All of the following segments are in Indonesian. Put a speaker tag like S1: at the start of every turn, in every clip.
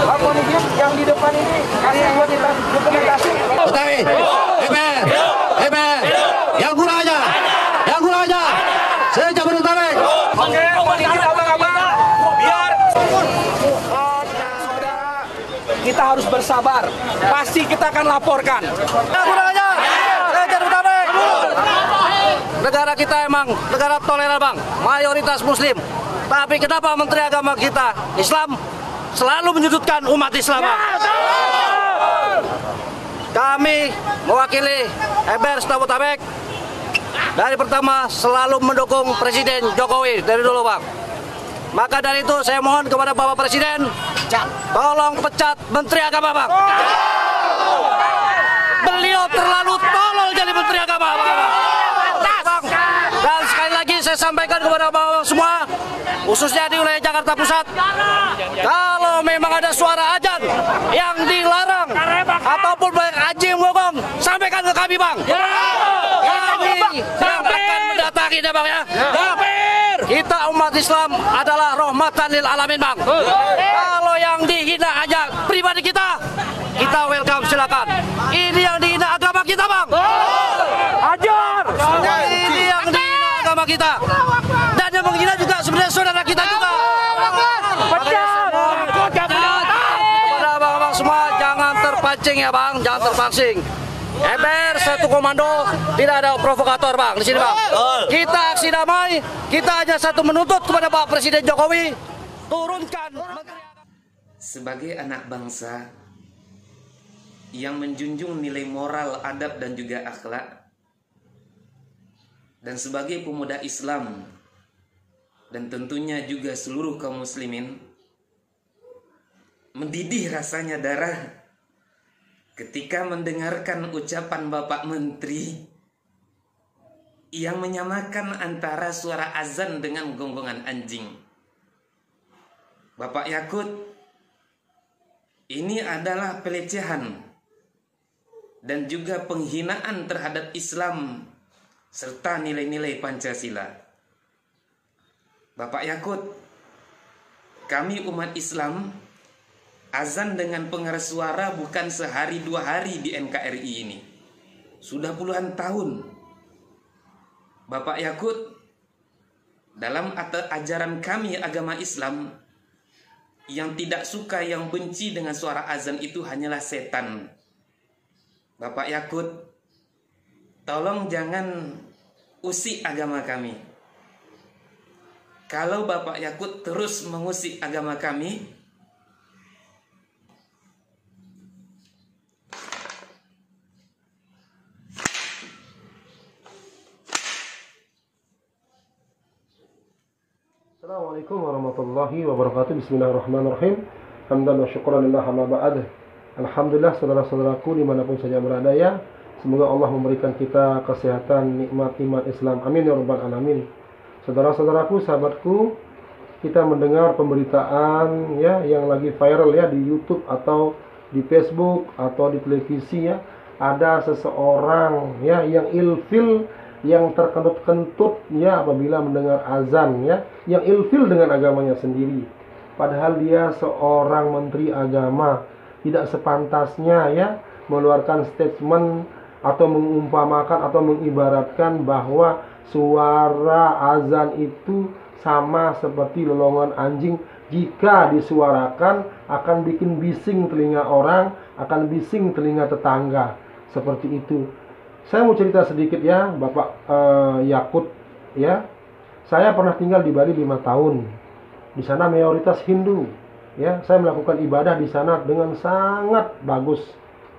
S1: Pak Monigim yang di depan ini kasih buat kita dokumentasi.
S2: Yang kurang aja, saya Jabodetabek.
S1: Oke, Monigim abang-abang, biar kita harus bersabar. Pasti kita akan laporkan.
S2: Kurang aja, saya Jabodetabek. Negara kita emang negara toleran bang, mayoritas Muslim. Tapi kenapa Menteri Agama kita Islam selalu menyudutkan umat Islam? Bang? Kami mewakili Ember Jabodetabek dari pertama selalu mendukung Presiden Jokowi dari dulu bang. Maka dari itu saya mohon kepada Bapak Presiden, tolong pecat Menteri Agama bang. Beliau terlalu tolol jadi Menteri Agama bang. Dan sekali lagi saya sampaikan kepada bapak semua, khususnya di wilayah Jakarta Pusat, kalau memang ada suara azan yang dilarang ataupun banyak anjing ngomong, sampaikan ke kami bang. Kami yang akan mendatangi ya bang ya. Kita umat Islam adalah rahmatan lil alamin bang. Kalau yang dihina aja pribadi kita welcome silakan. Ini yang dihina agama kita bang. Ajar. Ini yang dihina agama kita. Dan yang menghina juga sebenarnya saudara kita juga. Kepada abang-abang semua jangan terpancing ya bang, jangan terpancing. Ember satu komando, tidak ada provokator bang di sini bang. Kita aksi damai, kita hanya satu menuntut kepada Pak Presiden Jokowi turunkan Menteri Agama.
S3: Sebagai anak bangsa yang menjunjung nilai moral, adab dan juga akhlak, dan sebagai pemuda Islam dan tentunya juga seluruh kaum muslimin, mendidih rasanya darah ketika mendengarkan ucapan Bapak Menteri yang menyamakan antara suara azan dengan gonggongan anjing. Bapak Yakut, ini adalah pelecehan dan juga penghinaan terhadap Islam serta nilai-nilai Pancasila. Bapak Yakut, kami umat Islam azan dengan pengeras suara bukan sehari dua hari di NKRI ini. Sudah puluhan tahun. Bapak Yakut, dalam ajaran kami agama Islam, yang tidak suka, yang benci dengan suara azan itu hanyalah setan. Bapak Yakut, tolong jangan usik agama kami. Kalau Bapak Yakut terus mengusik agama kami,
S4: Assalamualaikum warahmatullahi wabarakatuh. Bismillahirrahmanirrahim. Hamdan wa syukran lillah amma ba'd. Alhamdulillah, saudara-saudaraku dimanapun saja berada ya. Semoga Allah memberikan kita kesehatan, nikmat iman Islam. Amin ya rabbal alamin. Saudara-saudaraku, sahabatku, kita mendengar pemberitaan ya yang lagi viral ya di YouTube atau di Facebook atau di televisi ya. Ada seseorang ya yang ilfil, yang terkentut-kentut ya apabila mendengar azan ya, yang ilfil dengan agamanya sendiri. Padahal dia seorang menteri agama, tidak sepantasnya ya mengeluarkan statement atau mengumpamakan atau mengibaratkan bahwa suara azan itu sama seperti lolongan anjing. Jika disuarakan akan bikin bising telinga orang, akan bising telinga tetangga. Seperti itu. Saya mau cerita sedikit ya, Bapak Yakut ya. Saya pernah tinggal di Bali 5 tahun. Di sana mayoritas Hindu. Ya, saya melakukan ibadah di sana dengan sangat bagus.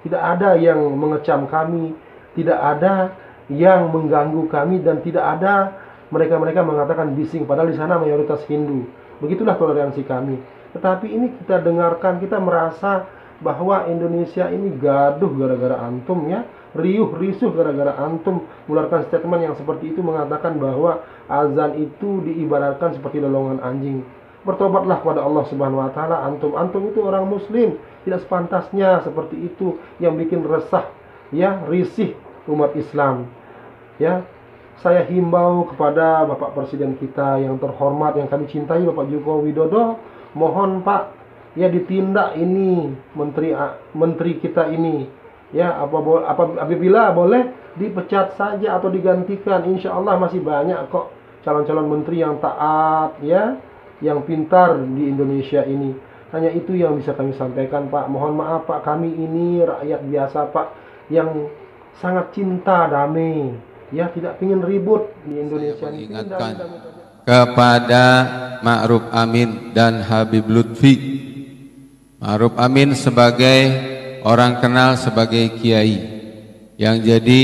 S4: Tidak ada yang mengecam kami, tidak ada yang mengganggu kami, dan tidak ada mereka-mereka mengatakan bising. Padahal di sana mayoritas Hindu. Begitulah toleransi kami. Tetapi ini kita dengarkan, kita merasa bahwa Indonesia ini gaduh gara-gara antum ya, riuh risuh gara-gara antum mengeluarkan statement yang seperti itu, mengatakan bahwa azan itu diibaratkan seperti lolongan anjing. Bertobatlah kepada Allah Subhanahu wa taala. Antum itu orang muslim, tidak sepantasnya seperti itu, yang bikin resah ya, risih umat Islam. Ya, saya himbau kepada Bapak Presiden kita yang terhormat, yang kami cintai, Bapak Joko Widodo, mohon Pak, ya ditindak ini menteri kita ini, ya apabila boleh dipecat saja atau digantikan. Insya Allah masih banyak kok calon-calon menteri yang taat, ya, yang pintar di Indonesia ini. Hanya itu yang bisa kami sampaikan Pak. Mohon maaf Pak, kami ini rakyat biasa Pak, yang sangat cinta damai, ya, tidak ingin ribut di Indonesia.
S5: Ingatkan kepada Ma'ruf Amin dan Habib Lutfi. Ma'ruf Amin sebagai orang kenal sebagai kiai yang jadi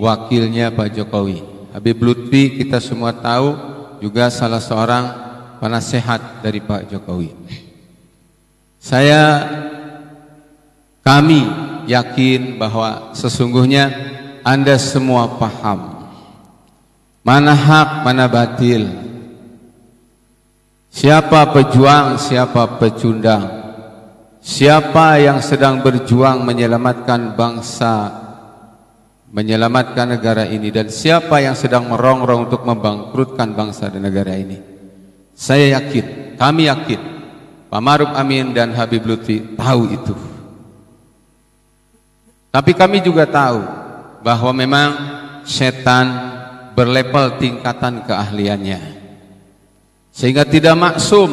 S5: wakilnya Pak Jokowi. Habib Lutfi kita semua tahu juga salah seorang penasehat dari Pak Jokowi. Kami yakin bahwa sesungguhnya Anda semua paham mana hak, mana batil, siapa pejuang, siapa pecundang, siapa yang sedang berjuang menyelamatkan bangsa, menyelamatkan negara ini, dan siapa yang sedang merongrong untuk membangkrutkan bangsa dan negara ini. Saya yakin, kami yakin Pak Ma'ruf Amin dan Habib Lutfi tahu itu. Tapi kami juga tahu bahwa memang setan berlevel tingkatan keahliannya, sehingga tidak maksum.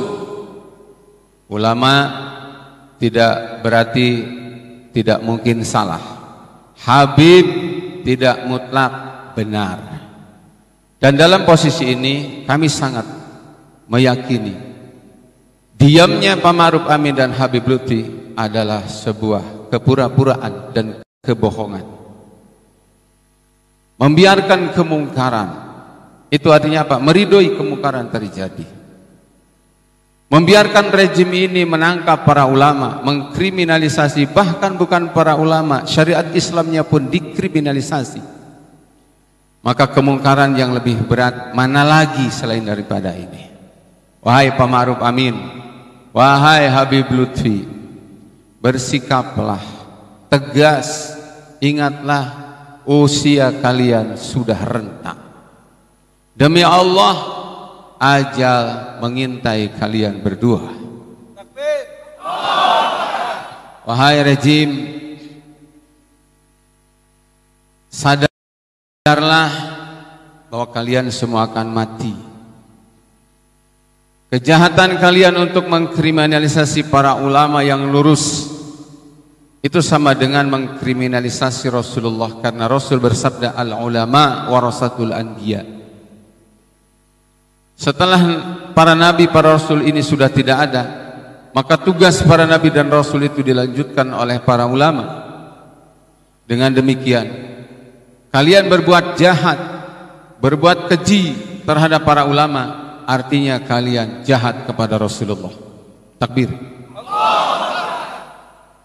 S5: Ulama tidak berarti tidak mungkin salah. Habib tidak mutlak benar. Dan dalam posisi ini kami sangat meyakini diamnya Pak Ma'ruf Amin dan Habib Lutfi adalah sebuah kepura-puraan dan kebohongan. Membiarkan kemungkaran itu artinya apa? Meridoi kemungkaran terjadi. Membiarkan rejim ini menangkap para ulama, mengkriminalisasi, bahkan bukan para ulama, syariat Islamnya pun dikriminalisasi. Maka kemungkaran yang lebih berat mana lagi selain daripada ini? Wahai Pak Ma'ruf Amin, wahai Habib Lutfi, bersikaplah tegas. Ingatlah usia kalian sudah renta. Demi Allah, ajal mengintai kalian berdua. Wahai rejim, sadarlah bahwa kalian semua akan mati. Kejahatan kalian untuk mengkriminalisasi para ulama yang lurus itu sama dengan mengkriminalisasi Rasulullah, karena Rasul bersabda al-ulama warasatul anbiya. Setelah para nabi, para rasul ini sudah tidak ada, maka tugas para nabi dan rasul itu dilanjutkan oleh para ulama. Dengan demikian, kalian berbuat jahat, berbuat keji terhadap para ulama, artinya kalian jahat kepada Rasulullah. Takbir.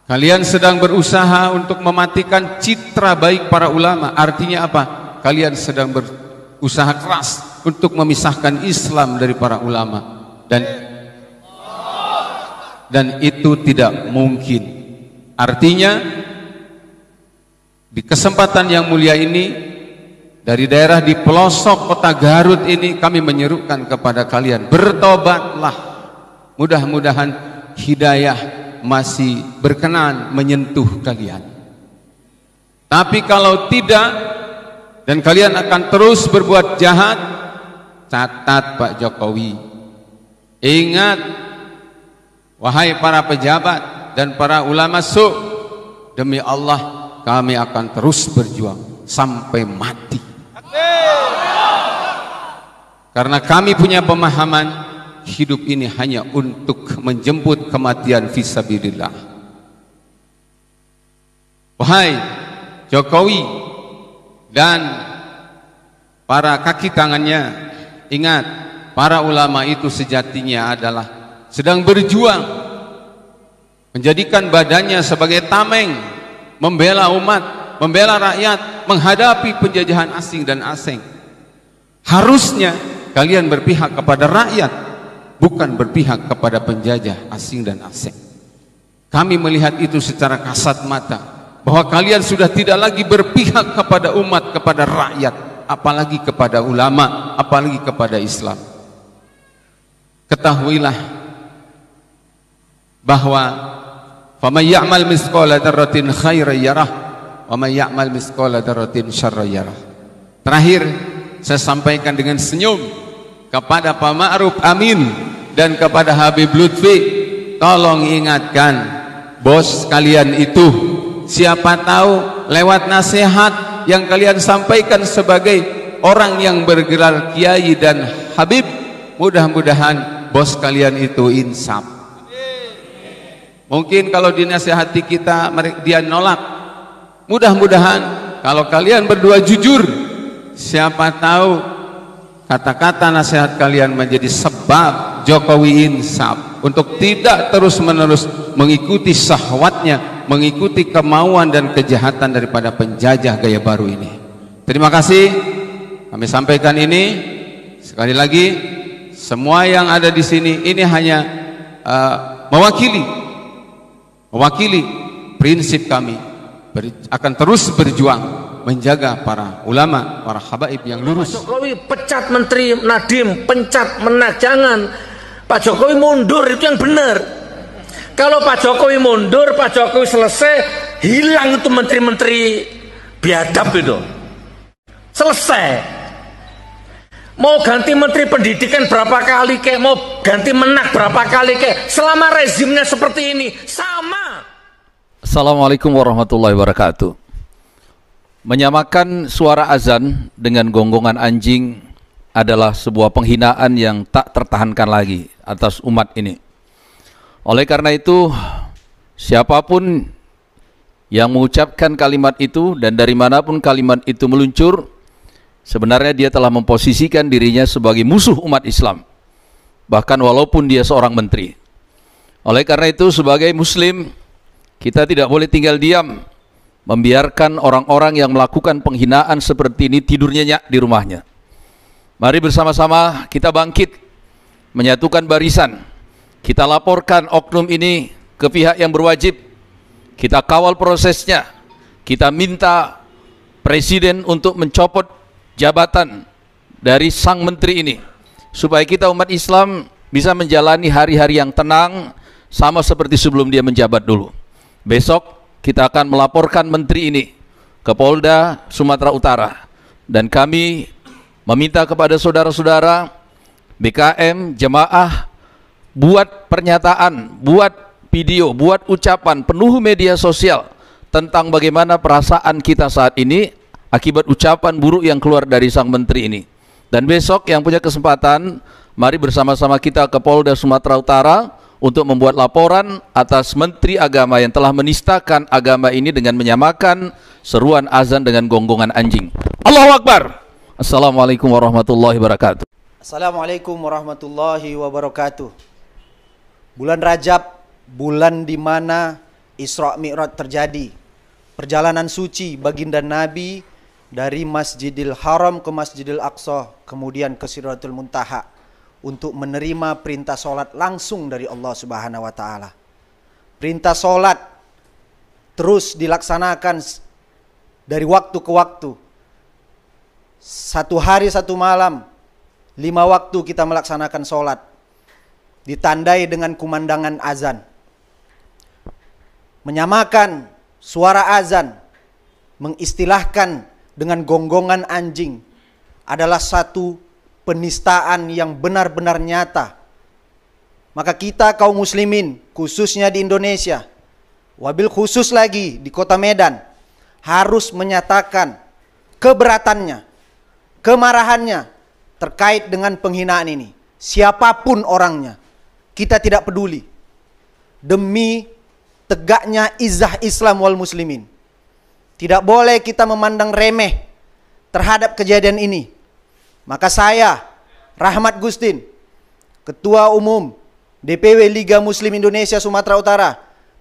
S5: Kalian sedang berusaha untuk mematikan citra baik para ulama, artinya apa? Kalian sedang berusaha keras untuk memisahkan Islam dari para ulama, dan itu tidak mungkin. Artinya di kesempatan yang mulia ini, dari daerah di pelosok kota Garut ini, kami menyerukan kepada kalian, bertobatlah. Mudah-mudahan hidayah masih berkenan menyentuh kalian. Tapi kalau tidak, dan kalian akan terus berbuat jahat, catat Pak Jokowi, ingat wahai para pejabat dan para ulama demi Allah kami akan terus berjuang sampai mati. Karena kami punya pemahaman hidup ini hanya untuk menjemput kematian fisabilillah. Wahai Jokowi dan para kaki tangannya, ingat, para ulama itu sejatinya adalah sedang berjuang menjadikan badannya sebagai tameng, membela umat, membela rakyat, menghadapi penjajahan asing dan asing. Harusnya kalian berpihak kepada rakyat, bukan berpihak kepada penjajah asing dan asing. Kami melihat itu secara kasat mata, bahwa kalian sudah tidak lagi berpihak kepada umat, kepada rakyat, apalagi kepada ulama, apalagi kepada Islam. Ketahuilah bahwa faman ya'mal misqala dzarratin khairan yarah wa man ya'mal misqala dzarratin syarran yarah. Terakhir saya sampaikan dengan senyum kepada Pak Ma'ruf Amin dan kepada Habib Lutfi, tolong ingatkan bos kalian itu, siapa tahu lewat nasihat yang kalian sampaikan sebagai orang yang bergelar kiai dan habib, mudah-mudahan bos kalian itu insaf. Mungkin kalau dinasihati kita dia nolak, mudah-mudahan kalau kalian berdua jujur, siapa tahu kata-kata nasihat kalian menjadi sebab Jokowi insaf untuk tidak terus-menerus mengikuti syahwatnya, mengikuti kemauan dan kejahatan daripada penjajah gaya baru ini. Terima kasih. Kami sampaikan ini sekali lagi, semua yang ada di sini ini hanya mewakili prinsip kami akan terus berjuang menjaga para ulama, para habaib yang lurus.
S6: Pak Jokowi pecat Menteri Nadiem, pecat Menak, jangan. Pak Jokowi mundur, itu yang benar. Kalau Pak Jokowi mundur, Pak Jokowi selesai, hilang itu menteri-menteri biadab itu. Selesai. Mau ganti menteri pendidikan berapa kali kek, mau ganti Menak berapa kali kek, selama rezimnya seperti ini sama.
S7: Assalamualaikum warahmatullahi wabarakatuh. Menyamakan suara azan dengan gonggongan anjing adalah sebuah penghinaan yang tak tertahankan lagi atas umat ini. Oleh karena itu, siapapun yang mengucapkan kalimat itu dan dari manapun kalimat itu meluncur, sebenarnya dia telah memposisikan dirinya sebagai musuh umat Islam, bahkan walaupun dia seorang menteri. Oleh karena itu, sebagai muslim, kita tidak boleh tinggal diam membiarkan orang-orang yang melakukan penghinaan seperti ini tidur nyenyak di rumahnya. Mari bersama-sama kita bangkit, menyatukan barisan. Kita laporkan oknum ini ke pihak yang berwajib. Kita kawal prosesnya. Kita minta presiden untuk mencopot jabatan dari sang menteri ini, supaya kita umat Islam bisa menjalani hari-hari yang tenang sama seperti sebelum dia menjabat dulu. Besok kita akan melaporkan menteri ini ke Polda Sumatera Utara, dan kami meminta kepada saudara-saudara BKM, jemaah, buat pernyataan, buat video, buat ucapan penuh media sosial tentang bagaimana perasaan kita saat ini akibat ucapan buruk yang keluar dari sang menteri ini. Dan besok yang punya kesempatan, mari bersama-sama kita ke Polda Sumatera Utara untuk membuat laporan atas Menteri Agama yang telah menistakan agama ini dengan menyamakan seruan azan dengan gonggongan anjing. Allahu Akbar. Assalamualaikum warahmatullahi wabarakatuh.
S8: Assalamualaikum warahmatullahi wabarakatuh. Bulan Rajab, bulan di mana Isra Mi'raj terjadi. Perjalanan suci baginda Nabi dari Masjidil Haram ke Masjidil Aqsa, kemudian ke Sidratul Muntaha, untuk menerima perintah sholat langsung dari Allah Subhanahu wa Ta'ala. Perintah sholat terus dilaksanakan dari waktu ke waktu. 1 hari 1 malam, 5 waktu kita melaksanakan sholat, ditandai dengan kumandangan azan. Menyamakan suara azan, mengistilahkan dengan gonggongan anjing adalah satu penistaan yang benar-benar nyata. Maka kita kaum muslimin, khususnya di Indonesia, wabil khusus lagi di kota Medan, harus menyatakan keberatannya, kemarahannya terkait dengan penghinaan ini. Siapapun orangnya, kita tidak peduli. Demi tegaknya izah Islam wal muslimin, tidak boleh kita memandang remeh terhadap kejadian ini. Maka saya, Rahmat Gustin, Ketua Umum DPW Liga Muslim Indonesia Sumatera Utara,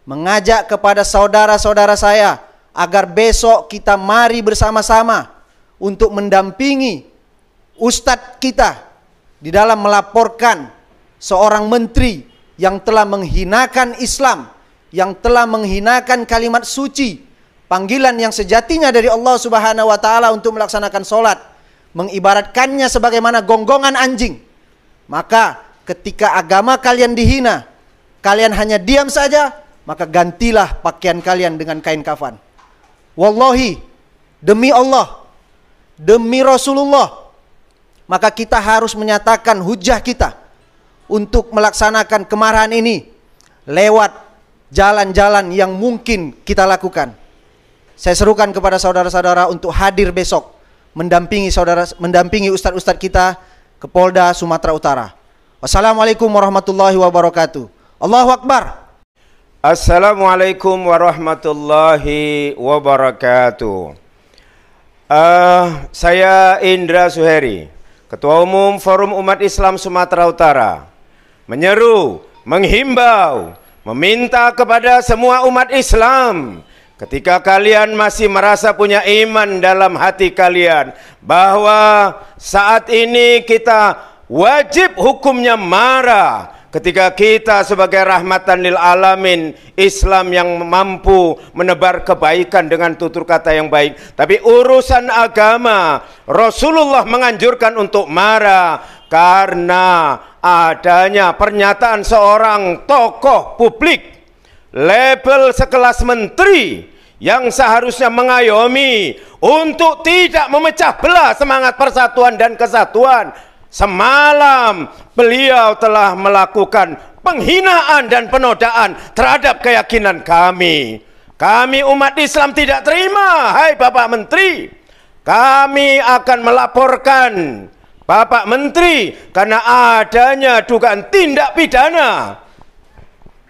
S8: mengajak kepada saudara-saudara saya agar besok kita mari bersama-sama untuk mendampingi Ustadz kita di dalam melaporkan seorang menteri yang telah menghinakan Islam, yang telah menghinakan kalimat suci, panggilan yang sejatinya dari Allah Subhanahu wa Ta'ala untuk melaksanakan sholat, mengibaratkannya sebagaimana gonggongan anjing. Maka ketika agama kalian dihina, kalian hanya diam saja, maka gantilah pakaian kalian dengan kain kafan. Wallahi, demi Allah, demi Rasulullah, maka kita harus menyatakan hujah kita untuk melaksanakan kemarahan ini lewat jalan-jalan yang mungkin kita lakukan. Saya serukan kepada saudara-saudara untuk hadir besok mendampingi ustadz-ustadz kita ke Polda Sumatera Utara. Wassalamualaikum warahmatullahi wabarakatuh. Allahu Akbar.
S9: Assalamualaikum warahmatullahi wabarakatuh. Saya Indra Suheri, Ketua Umum Forum Umat Islam Sumatera Utara, menyeru, menghimbau, meminta kepada semua umat Islam, ketika kalian masih merasa punya iman dalam hati kalian, bahwa saat ini kita wajib hukumnya marah. Ketika kita sebagai rahmatan lil alamin, Islam yang mampu menebar kebaikan dengan tutur kata yang baik. Tapi urusan agama, Rasulullah menganjurkan untuk marah karena adanya pernyataan seorang tokoh publik label sekelas menteri yang seharusnya mengayomi untuk tidak memecah belah semangat persatuan dan kesatuan. Semalam beliau telah melakukan penghinaan dan penodaan terhadap keyakinan kami. Kami umat Islam tidak terima, hai Bapak Menteri. Kami akan melaporkan Bapak Menteri karena adanya dugaan tindak pidana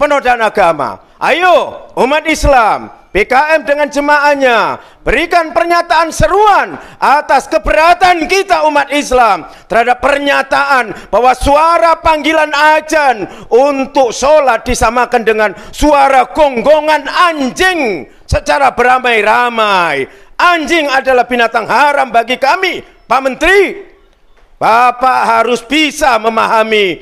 S9: penodaan agama. Ayo umat Islam, PKM dengan jemaahnya, berikan pernyataan seruan atas keberatan kita umat Islam terhadap pernyataan bahwa suara panggilan azan untuk sholat disamakan dengan suara gonggongan anjing secara beramai-ramai. Anjing adalah binatang haram bagi kami. Pak Menteri, Bapak harus bisa memahami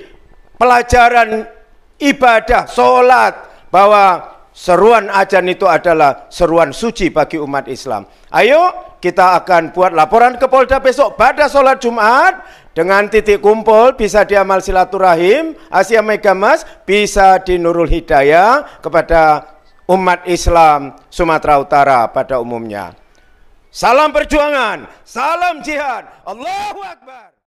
S9: pelajaran ibadah sholat, bahwa seruan azan itu adalah seruan suci bagi umat Islam. Ayo kita akan buat laporan ke Polda besok pada sholat Jumat dengan titik kumpul, bisa di Amal Silaturahim Asia Megamas, bisa di Nurul Hidayah kepada umat Islam Sumatera Utara pada umumnya. Salam perjuangan, salam jihad, Allahu Akbar.